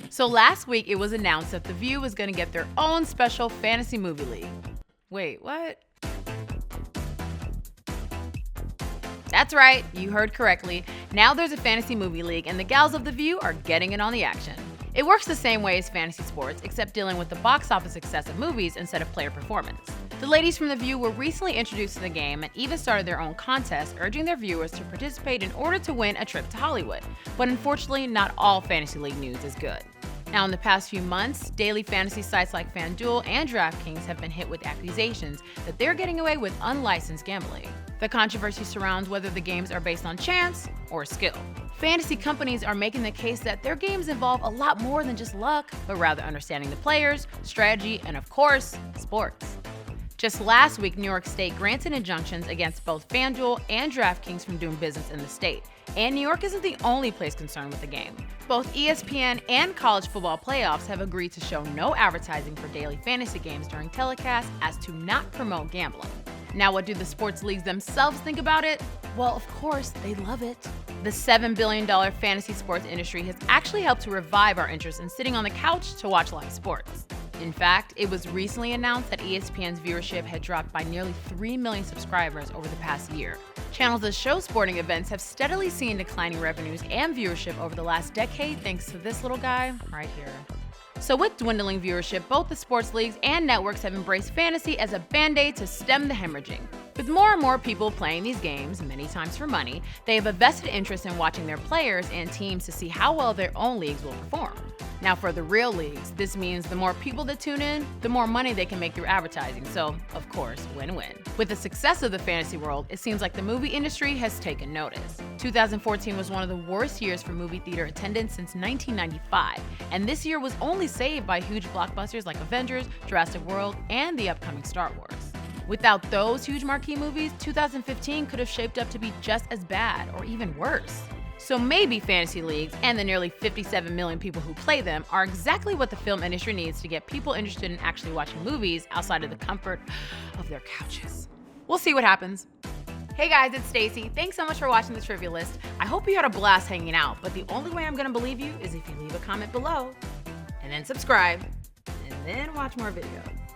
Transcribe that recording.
So last week, it was announced that The View was going to get their own special fantasy movie league. Wait, what? That's right, you heard correctly. Now there's a fantasy movie league, and the gals of The View are getting in on the action. It works the same way as fantasy sports, except dealing with the box office success of movies instead of player performance. The ladies from The View were recently introduced to the game and even started their own contest, urging their viewers to participate in order to win a trip to Hollywood. But unfortunately, not all fantasy league news is good. Now, in the past few months, daily fantasy sites like FanDuel and DraftKings have been hit with accusations that they're getting away with unlicensed gambling. The controversy surrounds whether the games are based on chance or skill. Fantasy companies are making the case that their games involve a lot more than just luck, but rather understanding the players, strategy, and of course, sports. Just last week, New York State granted injunctions against both FanDuel and DraftKings from doing business in the state. And New York isn't the only place concerned with the game. Both ESPN and college football playoffs have agreed to show no advertising for daily fantasy games during telecasts as to not promote gambling. Now, what do the sports leagues themselves think about it? Well, of course, they love it. The $7 billion fantasy sports industry has actually helped to revive our interest in sitting on the couch to watch live sports. In fact, it was recently announced that ESPN's viewership had dropped by nearly 3 million subscribers over the past year. Channels that show sporting events have steadily seen declining revenues and viewership over the last decade thanks to this little guy right here. So with dwindling viewership, both the sports leagues and networks have embraced fantasy as a band-aid to stem the hemorrhaging. With more and more people playing these games, many times for money, they have a vested interest in watching their players and teams to see how well their own leagues will perform. Now for the real leagues, this means the more people that tune in, the more money they can make through advertising, so of course, win-win. With the success of the fantasy world, it seems like the movie industry has taken notice. 2014 was one of the worst years for movie theater attendance since 1995, and this year was only saved by huge blockbusters like Avengers, Jurassic World, and the upcoming Star Wars. Without those huge marquee movies, 2015 could have shaped up to be just as bad or even worse. So maybe fantasy leagues and the nearly 57 million people who play them are exactly what the film industry needs to get people interested in actually watching movies outside of the comfort of their couches. We'll see what happens. Hey guys, it's Stacy. Thanks so much for watching the Trivialist. I hope you had a blast hanging out, but the only way I'm gonna believe you is if you leave a comment below, and then subscribe, and then watch more videos.